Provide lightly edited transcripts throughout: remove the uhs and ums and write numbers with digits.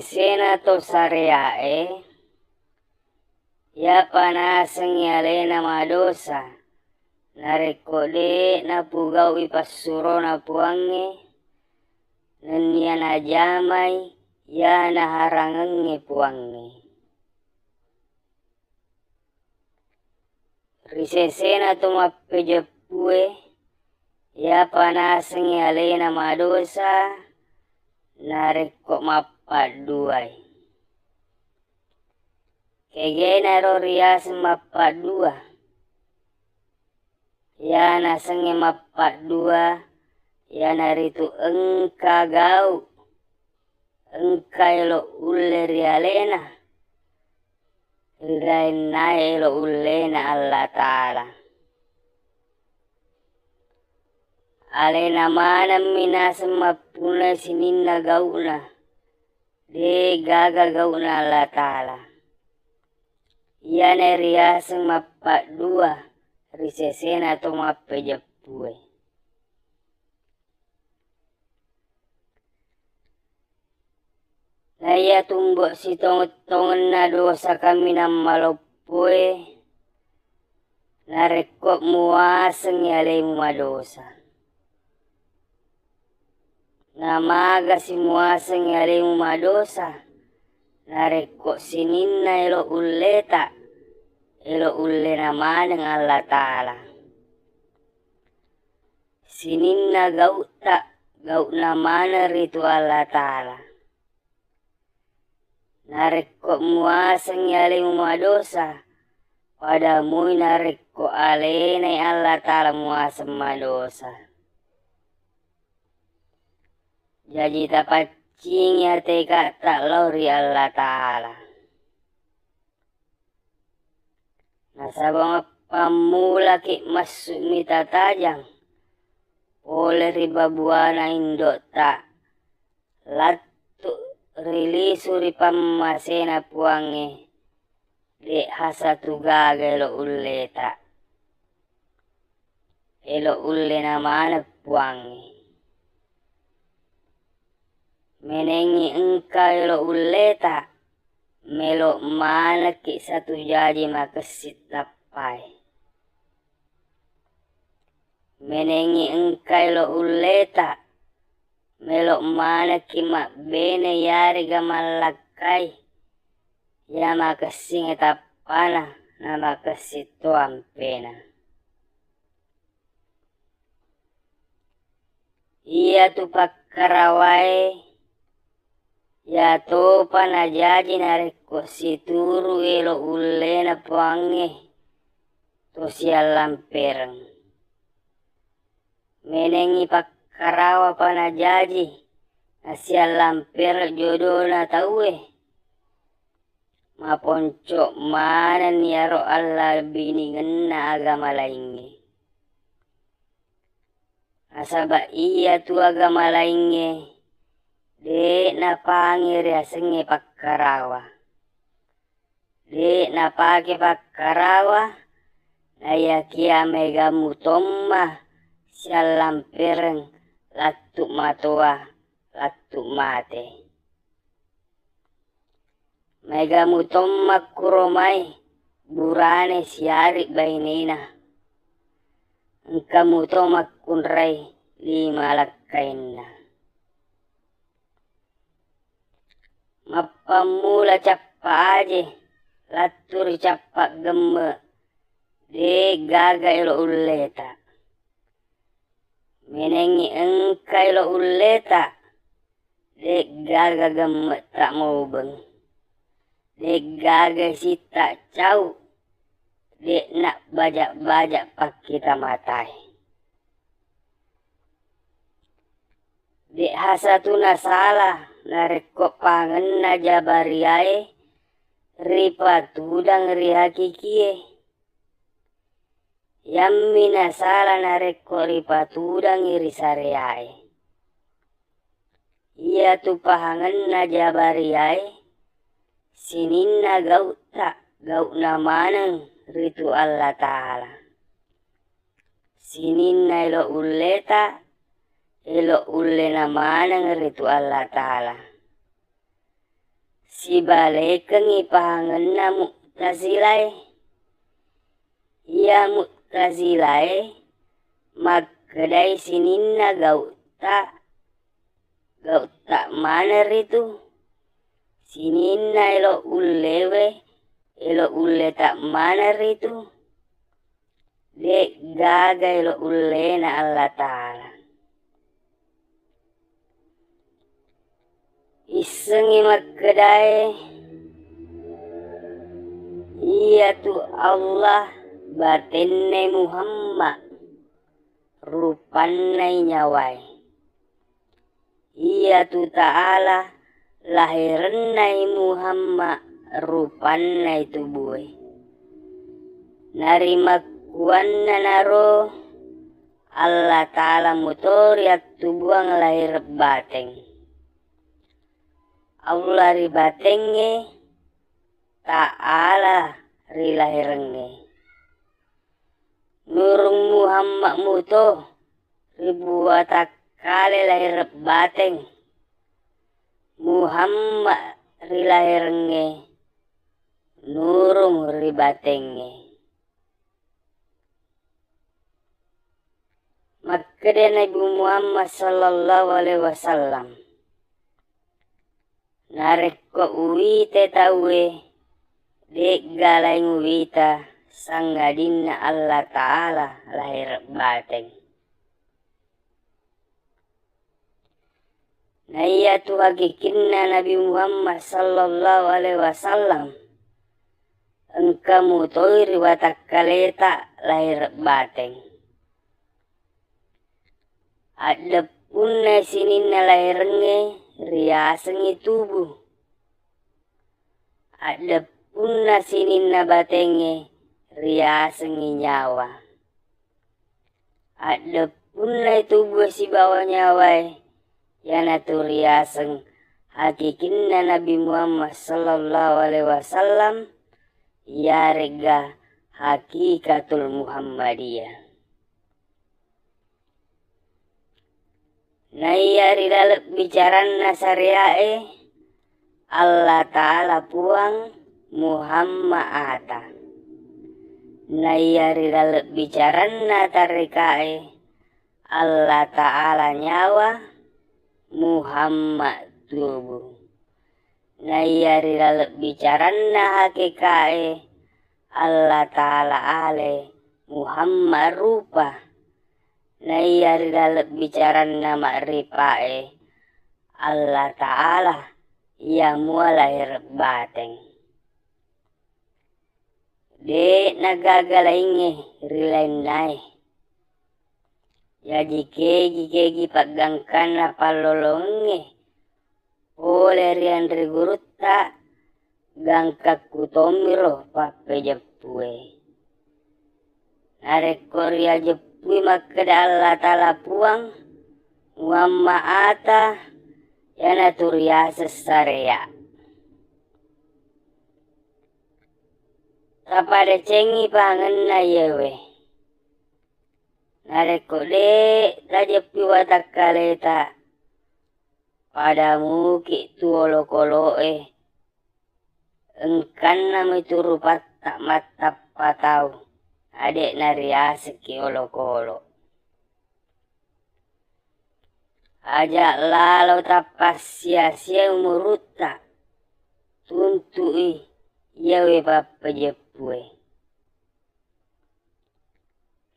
Risesena to sareae, ya panaseng yale na madosa, narekode na pugaw ipasuro na puange, nanya na jamay, ya naharangange puange. Risesena to mapejapue, ya panaseng yale na madosa, nareko mapaduay. Kegena rorias mapadua, ya nasenge mapadua, ya naritu engka gau, engka elo ulle rialena, rilaina elo ullena Allah Ta'ala. Alena mana minas mapuna sininna gauna, de gaga gauna Allah Ta'ala. Yana riaseng mapadua, risesena to mapejapue. Naya tumbok si tongon na dosa kami na malopue, narekop muaseng yale madosa. Namaga si muaseng yale madosa, narekop sininna elo uleta, elo ulle nama dengan Allah Ta'ala. Sininna gauta, gaut namana ritu Allah Ta'ala. Narekko muaseng yale madosa, pada mui narekko alena Allah Ta'ala muaseng madosa. Jadi tapacing ya teka tak lori Allah Ta'ala. Nasabang pamula ki masuk mita tajang, oleh riba buana indok tak, latu rilisuri pamasena puange, dek hasatu gaga elo ulle tak, elo ulle namana puange. Menengi engka elo ulle tak, melo mana ki satu jadi makasit lapai. Menengi engkai lo uleta, melo mana ki mak bene yari gamalakai, ya makasin etapana na makasit tuan pena. Iya tu pakkarawai, ya to panajaji nareko situru elo ulle na puange, to sialam pereng. Menengi pakkarawa panajaji, sialam per jodoh na taue. Maponco mana niaro Allah bini ngena agama lainnya. Asaba iya tu agama lainnya, dek na pangir ya senge pakkarawa. Dek na pake pakkarawa, na ya kia mega mutomma, sialam pereng, latu matoa, latu mate. Mega mutomma kuromai, burane siari bainina. Engka mutomma kunrai, lima lakkainna. Mapamula cappa aje, laturi cappa gemme, de gaga elo ulleta. Menengi engka elo ulleta, de gaga gemme tak mau beng. De gaga sita cau, de nak bajak-bajak pak kita matai. De hasatuna salah, narekko pangen na jabariae, ripa tudang rihakikie. Yammi na salah narekko ripa tudang iri sareae. Iya tu pahangen na jabariae, sininna gauta, gaut na maneng ritu Allah Ta'ala. Sininna elo ulleta, elo ulle na maneng ritu Allah Ta'ala. si balekeng ipahangan na Mu'tazilai. Ia Mu'tazilai magkedai sininna gauta maner itu. Sininna elo ulewe elo ule tak maner itu. Dek gaga elo ule na Allah Ta'ala. Isengi magkedai iya tu Allah batenne Muhammad rupannai nyawai. Iya tu Ta'ala lahirannai Muhammad rupannai tubuhi. Narima kuanna naro Allah Ta'ala mutoriat tubuang lahir bateng. Allah ri batenge Ta'ala ri lahirenge. Nurung Muhammad muto ribuat kali lahir bateng. Muhammad ri lahirenge nurung ri batenge. Makanya Nabi Muhammad sallallahu alaihi wasallam narek ko uwite tawe dek galay uwita sanggadin na Allah Ta'ala lahir bateng. Naya tu hakikin na Nabi Muhammad sallallahu alaihi wasallam engkamu toiri watak kaleta lahir bateng. Ada pun na sinin na lahirnge riasengi tubuh. Ada pun na sinin na batenge riasengi nyawa. Ada pun na tubuh si bawa nyawai yana tu riaseng hakikin na Nabi Muhammad sallallahu alaihi wasallam ya rega hakikatul Muhammadiyah. Naya ridalek bicaran syariae Allah Ta'ala puang Muhammad ata. Naya ridalek bicaran tarikae Allah Ta'ala nyawa Muhammad tubuh. Naya ridalek bicaran hakikae Allah Ta'ala ale Muhammad rupa. Naya ridalek bicaran nama ripae Allah Ta'ala ya mulahir bateng. De nagagalainge rilain nai. Ya jikegi pagangkan na palolonge. Oleh rian rigurutta gangkak kutomiro papejepue. Nareko ria jepue makada Allah Ta'ala puang Muhammad ata yana turia sesarea. Tapada cengi pangan na yewe. Nareko de tajepi watak kaleta padamu ki tuolo-koloe engkan nami turupat tak matap patau. Adek nariasik ki olo-kolo. Ajak lalau tapas sia-sia umurutta. Tuntui yawe papajepue.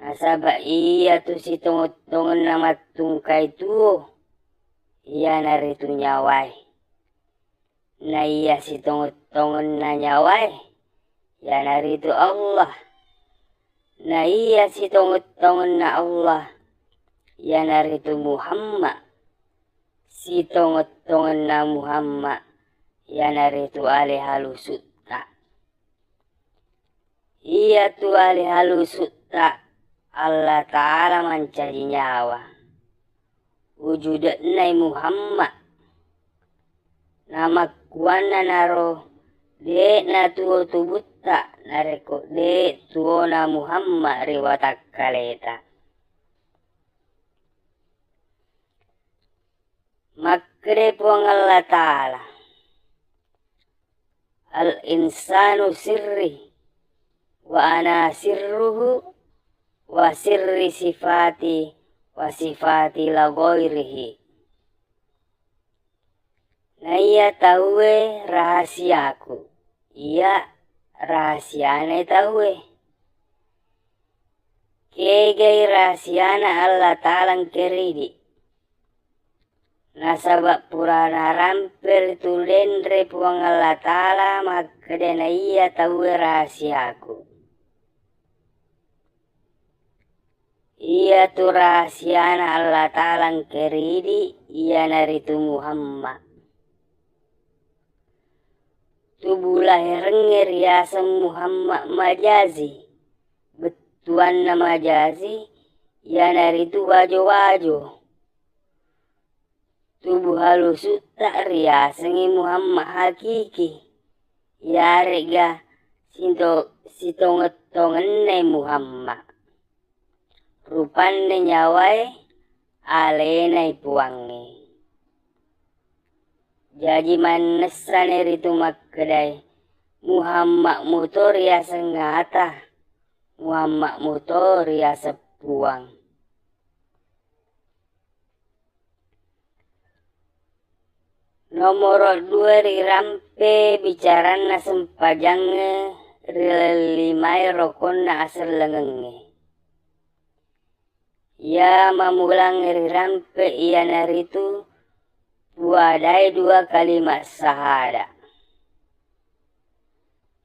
Nasaba iya tu si tongot-tongon nama tungkai tuo. Iya naritu nyawai. Na iya si tongot-tongon na nyawai. Ya naritu Allah. Na iya si tongot-tongon na Allah. Ya naritu Muhammad. Si tongot-tongon na Muhammad. Ya naritu ali halusutta. Iya tu ali halusutta. Allah Ta'ala mencari nyawa. Wujudat nai Muhammad. Nama kuana naro. De na tuo tubutta nareko de tuo na Muhammad riwatak kaleta. Makre puang Allah Ta'ala. al-insanu sirri wa ana sirruhu wa sirri sifati wa sifati la ghairihi. Nah ia tahu rahasiaku, iya rahasiane tahu kegai rahasiana Allah Ta'ala keridi. Nasabak purana rampir tu lendre puang Allah Ta'ala maka dena ia tahu rahasiaku. Ia tu rahasiana Allah Ta'ala keridi ia naritu Muhammad. Tubuh lahirnya riasa Muhammad majazi. Betuan nama majazi ia naritu wajo-wajo. Tubuh halus tak riasengi Muhammad hakiki. Ya rega sitongetongene Muhammad. Rupane nyawai alenai puangi. Jadi manesane ritu makkedai. Muhammad muto riasa ngata. Muhammad muto riasa puang. Nomor 2 rirampe bicarana sempajangnya rilimai rokona asal lengenge. Ya mamulang rirampe ia naritu buadai 2 kalimat sahada.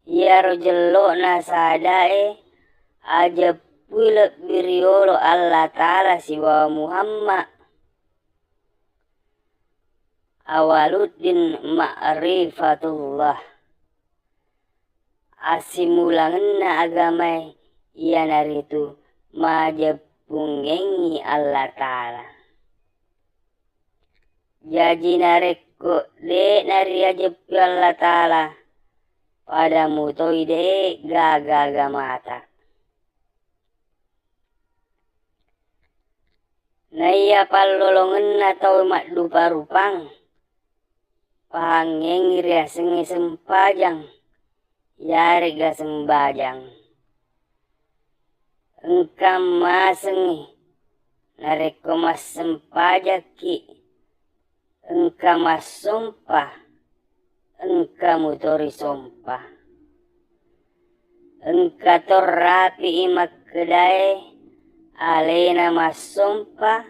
Ya rojelo na sahadae aja pulak biriolo Allah Ta'ala siwa Muhammad. Awaluddin ma'rifatullah. Asimulangenna agamai ia naritu majepungengi Allah Ta'ala. Jadi nareko de nari ajepi Allah Ta'ala pada mutoi de gaga mata. Naya palolongenna tau mak dupa rupang. Pahangeng riasengi sempajang, yarega sembajang. Engkam masengi, nareko mas sempajaki. Engkam mas sumpah, engkam utori sumpah. Engkator rapi imak kedai, alena mas sumpah,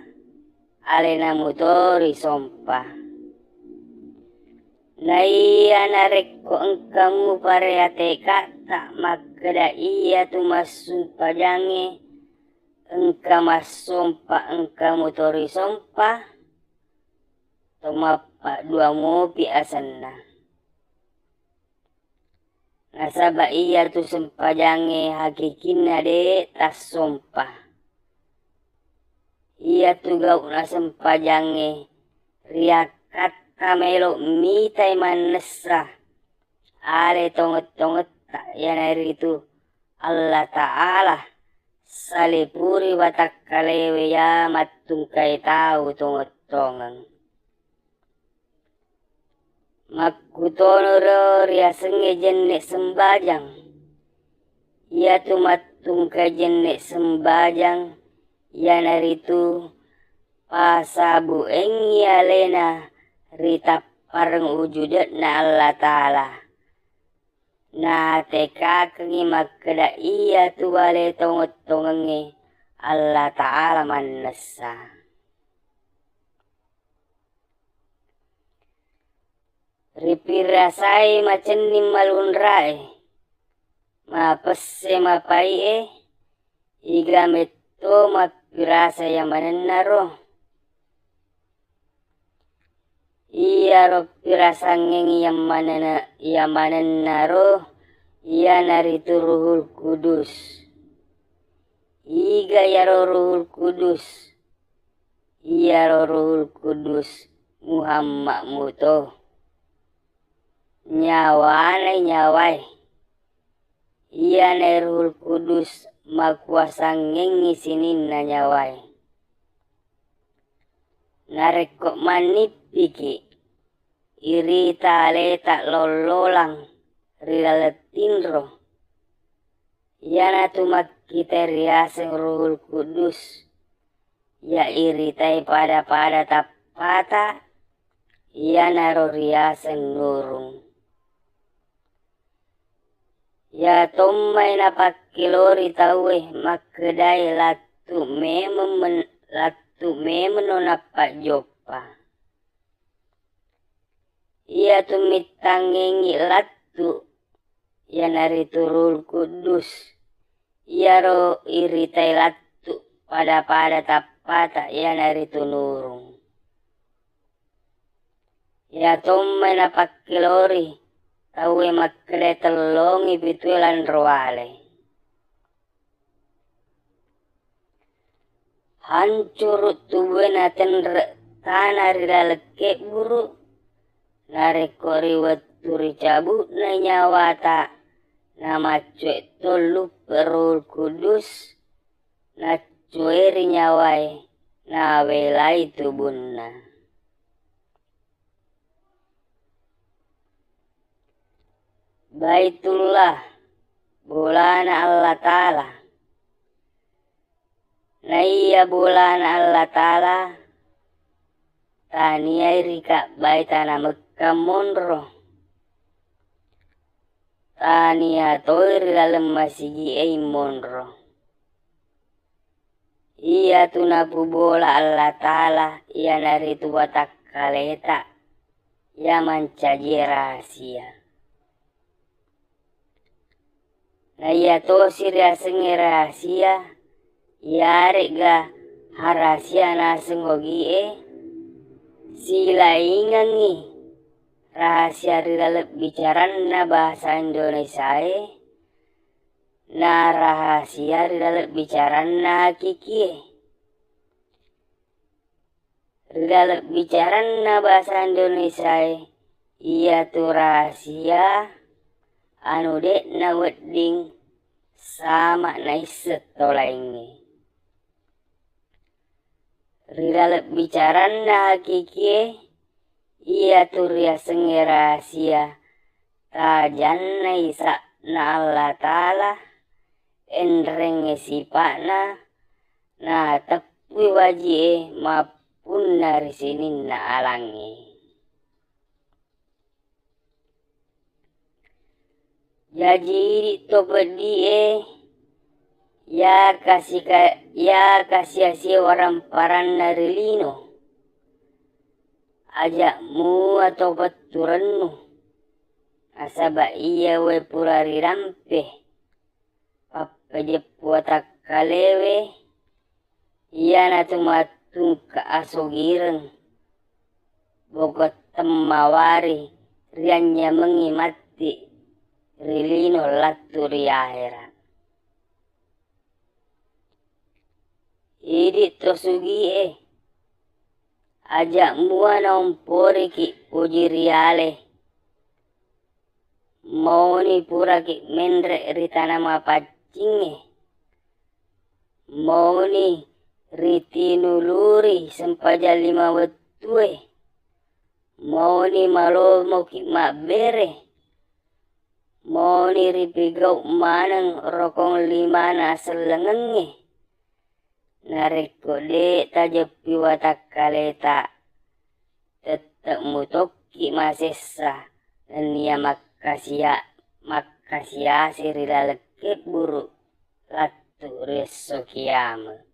alena mutori sumpah. Naya nareko engkamu pareate kata makada iya tu masumpa jange engka masumpa engkamu tori sumpah tumapa 2 mopi asanna. Nasaba iya tu sumpah jange hakikina de tas sumpah. Iya tu gau na sumpah jange riakat kamelo mitai manesa ale tonget tak yanari itu Allah Ta'ala salipuri watak kalewe ya matung kai tahu tonget tongang makutono ro riasenge jenne sembajang ya tu matung kai jenne sembajang yanari itu pasabu engi alena rita parang wujudat na Allah Ta'ala. Na teka kengi magkada iya tuwale tongot-tongangi Allah Ta'ala manasa. Ripirasai macenim malunrae. Mapese mapaie. Igameto mapirasa yamanenaro. Iya ro pirasangeng yamanen naro iya naritu Ruhul Kudus. Iga ya ro Ruhul Kudus. Iya ro Ruhul Kudus Muhammad muto. Nyawai. Iya na Ruhul Kudus makuasangeng isinin na nyawai. Narekok manipiki. Iri tale tak lololang rilaletinro. Yana tumak kita riaseng Ruhul Kudus. Ya iritai pada tapata. Yana ro riaseng nurung. Ya tommai napakilori tawe makedai latu memeno napak jopa. Ia tumitangengi latu ya nari turul kudus. Ia ro iritai latu pada tapata ya nari tunurung. Ya tommai napakilori tawe makkede telongi pituelan roale. Hancur tubuhna tenre tanah ridaleke buru. Narekori weturi cabut na nyawata. Nama cuek tolu Ruhul Kudus. Na cueri nyawai. Na welai tubunna. Baitullah bulan Allah Ta'ala. Na iya bulan Allah Ta'ala. Tania irika baitana Mekah monro. Tania toiri dalam masigi ei monro. Iya tunapu bola Allah Ta'ala. Iya nari tua tak kaleta. Ya mancaji rahasia. Na iya tosi riasenge rahasia. Ya rega harasia na sengogie. Sila ingangi. Rahasia ridalep bicaran na bahasa Indonesia. Na rahasia ridalep bicaran na hakiki. Ridalep bicaran na bahasa Indonesia. Iya tu rahasia. Anu dek na wedding sama na isetolaingi. Ridalep bicaran na hakiki. Ia tu riasenge rahasia. Tajan na isa na Allah Ta'ala. Enrenge sipakna. Na tepui wajie mapun dari sini na alangi. Jadi to pedie ya kasih orang paran dari lino. Ajakmu atau peturanmu. Asaba iya we purari rampe. Papa jepu atak kalewe. Iya natu matung ke asogireng. Bokot temawari. Rianya mengimati. Rilino latu di akhirat. Idi tosugi ajak mua naompori ki puji riale. Mau ni pura ki mendrek ritana mapacinge. Mau ni riti nuluri sempaja 5 wetue. Mau ni malomo ki mabere. Mau ni ripigau manang rokong 5 na selengenge. Nareko de tajepi watak kaleta. Tetap mutoki masesa. Dan ia makasia siri lalekit buru. Latu reso kiamat.